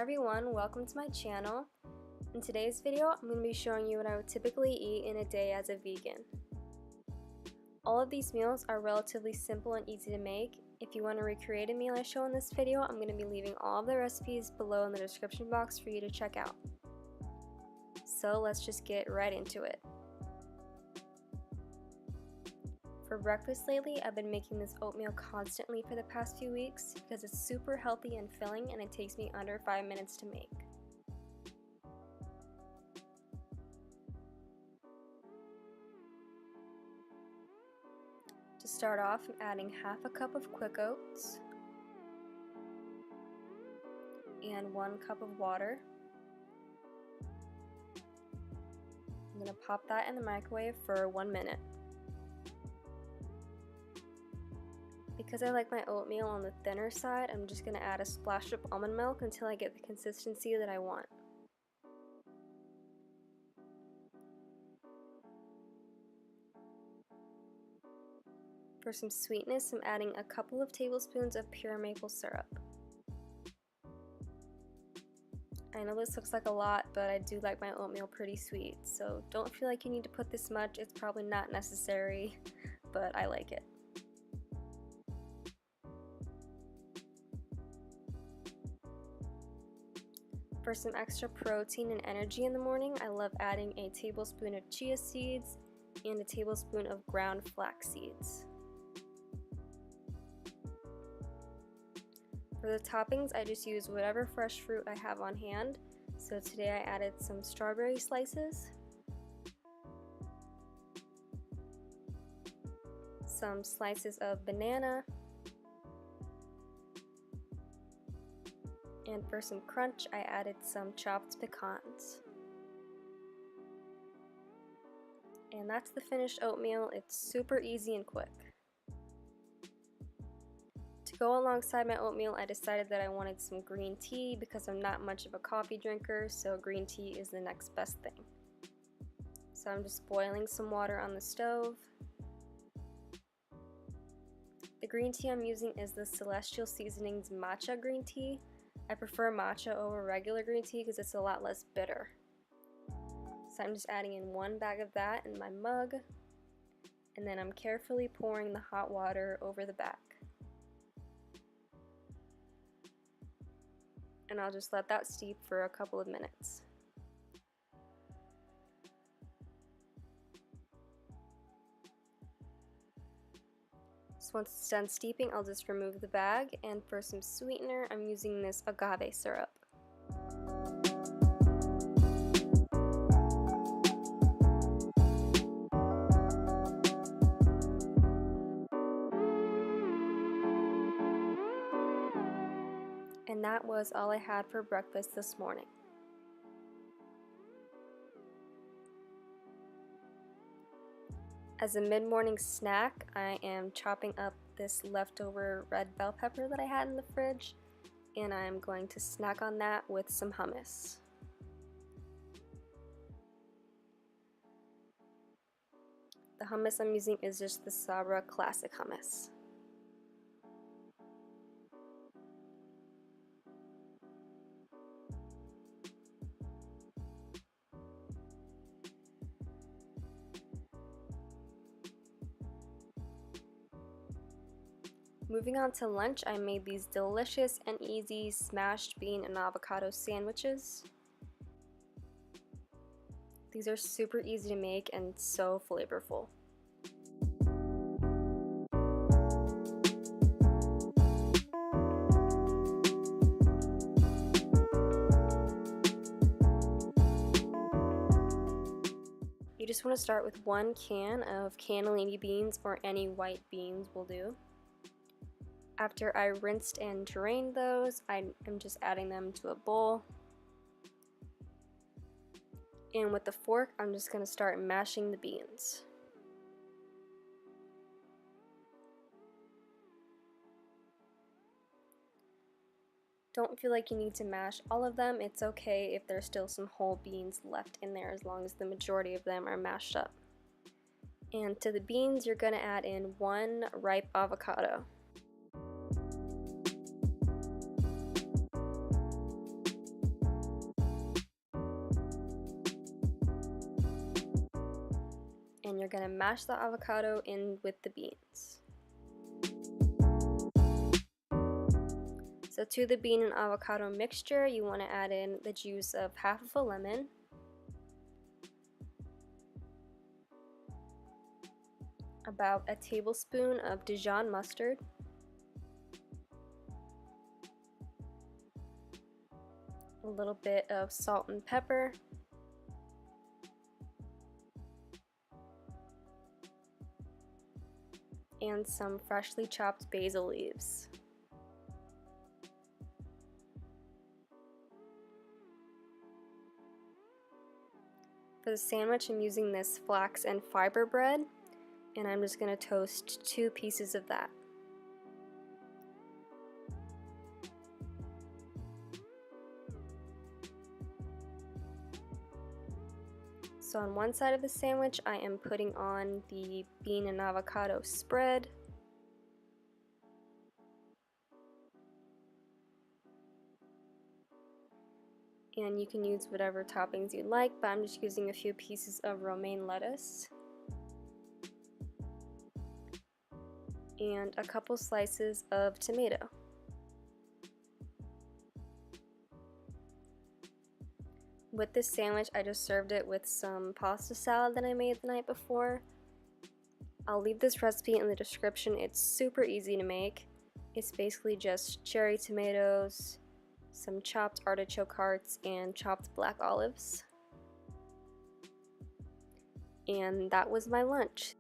Hi everyone, welcome to my channel. In today's video, I'm going to be showing you what I would typically eat in a day as a vegan. All of these meals are relatively simple and easy to make. If you want to recreate a meal I show in this video, I'm going to be leaving all of the recipes below in the description box for you to check out. So let's just get right into it. For breakfast lately, I've been making this oatmeal constantly for the past few weeks because it's super healthy and filling and it takes me under 5 minutes to make. To start off, I'm adding half a cup of quick oats and 1 cup of water. I'm going to pop that in the microwave for 1 minute. Because I like my oatmeal on the thinner side, I'm just going to add a splash of almond milk until I get the consistency that I want. For some sweetness, I'm adding a couple of tablespoons of pure maple syrup. I know this looks like a lot, but I do like my oatmeal pretty sweet, so don't feel like you need to put this much. It's probably not necessary, but I like it. For some extra protein and energy in the morning, I love adding a tablespoon of chia seeds and a tablespoon of ground flax seeds. For the toppings, I just use whatever fresh fruit I have on hand. So today I added some strawberry slices, some slices of banana, and for some crunch, I added some chopped pecans. And that's the finished oatmeal. It's super easy and quick. To go alongside my oatmeal, I decided that I wanted some green tea because I'm not much of a coffee drinker, so green tea is the next best thing. So I'm just boiling some water on the stove. The green tea I'm using is the Celestial Seasonings matcha green tea. I prefer matcha over regular green tea because it's a lot less bitter. So I'm just adding in 1 bag of that in my mug, and then I'm carefully pouring the hot water over the back. And I'll just let that steep for a couple of minutes. So once it's done steeping, I'll just remove the bag, and for some sweetener, I'm using this agave syrup. And that was all I had for breakfast this morning. As a mid-morning snack, I am chopping up this leftover red bell pepper that I had in the fridge, and I'm going to snack on that with some hummus. The hummus I'm using is just the Sabra Classic hummus. Moving on to lunch, I made these delicious and easy smashed bean and avocado sandwiches. These are super easy to make and so flavorful. You just want to start with 1 can of cannellini beans, or any white beans will do. After I rinsed and drained those, I am just adding them to a bowl. And with the fork, I'm just going to start mashing the beans. Don't feel like you need to mash all of them. It's okay if there's still some whole beans left in there as long as the majority of them are mashed up. And to the beans, you're going to add in 1 ripe avocado. you're going to mash the avocado in with the beans. So to the bean and avocado mixture, you want to add in the juice of half of a lemon, about a tablespoon of Dijon mustard, a little bit of salt and pepper, and some freshly chopped basil leaves. For the sandwich, I'm using this flax and fiber bread, and I'm just going to toast 2 pieces of that. So on one side of the sandwich, I am putting on the bean and avocado spread. And you can use whatever toppings you like, but I'm just using a few pieces of romaine lettuce. And a couple slices of tomato. With this sandwich, I just served it with some pasta salad that I made the night before. I'll leave this recipe in the description. It's super easy to make. It's basically just cherry tomatoes, some chopped artichoke hearts, and chopped black olives. And that was my lunch.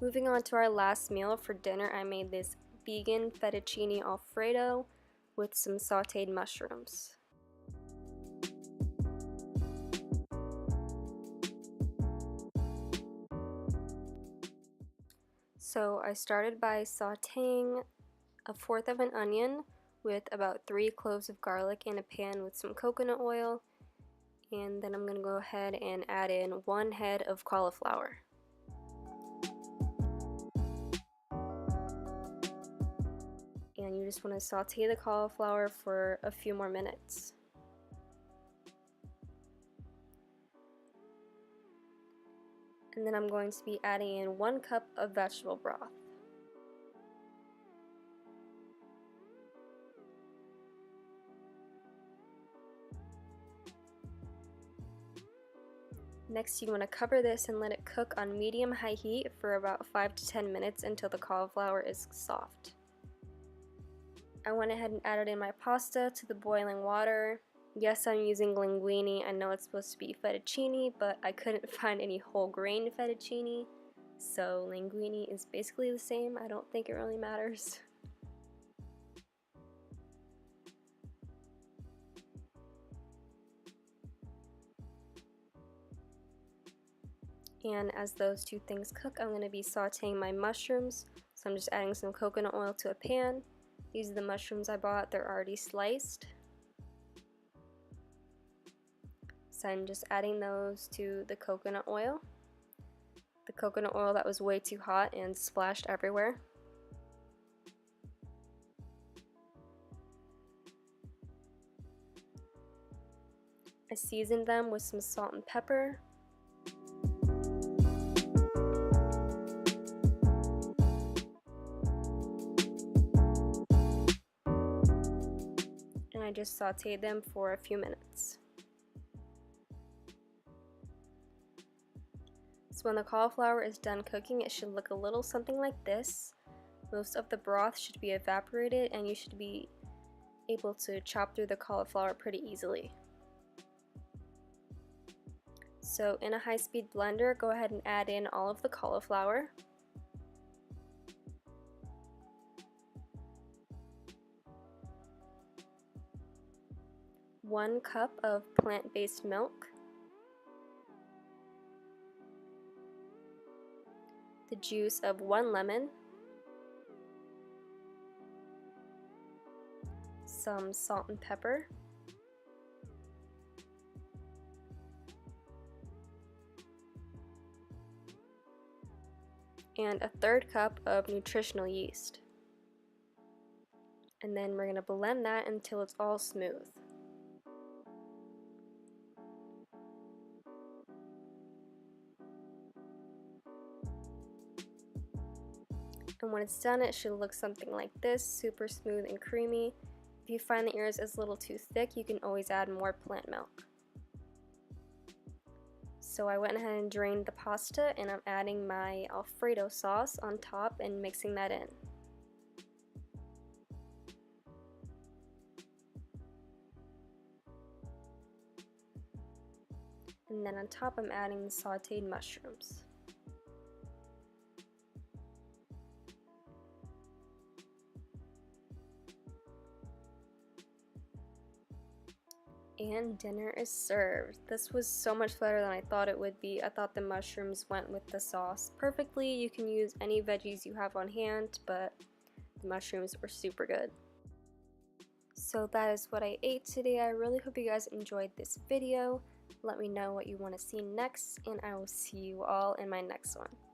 Moving on to our last meal for dinner, I made this vegan fettuccine Alfredo with some sauteed mushrooms. So I started by sauteing 1/4 of an onion with about 3 cloves of garlic in a pan with some coconut oil, and then I'm going to go ahead and add in 1 head of cauliflower. And you just want to saute the cauliflower for a few more minutes. And then I'm going to be adding in 1 cup of vegetable broth. Next, you want to cover this and let it cook on medium-high heat for about 5 to 10 minutes until the cauliflower is soft. I went ahead and added in my pasta to the boiling water. Yes, I'm using linguine. I know it's supposed to be fettuccine, but I couldn't find any whole grain fettuccine, so linguine is basically the same. I don't think it really matters. And as those 2 things cook, I'm going to be sauteing my mushrooms. So I'm just adding some coconut oil to a pan. These are the mushrooms I bought. They're already sliced. So I'm just adding those to the coconut oil. The coconut oil that was way too hot and splashed everywhere. I seasoned them with some salt and pepper. And I just sauteed them for a few minutes. So when the cauliflower is done cooking, it should look a little something like this. Most of the broth should be evaporated and you should be able to chop through the cauliflower pretty easily. So in a high-speed blender, go ahead and add in all of the cauliflower. One cup of plant-based milk. The juice of 1 lemon. Some salt and pepper. and a third cup of nutritional yeast. And then we're going to blend that until it's all smooth. And when it's done, it should look something like this, super smooth and creamy. If you find that yours is a little too thick, you can always add more plant milk. So I went ahead and drained the pasta, and I'm adding my Alfredo sauce on top and mixing that in. And then on top I'm adding the sauteed mushrooms. And dinner is served. This was so much better than I thought it would be. I thought the mushrooms went with the sauce perfectly. You can use any veggies you have on hand, but the mushrooms were super good. So that is what I ate today. I really hope you guys enjoyed this video. Let me know what you want to see next, and I will see you all in my next one.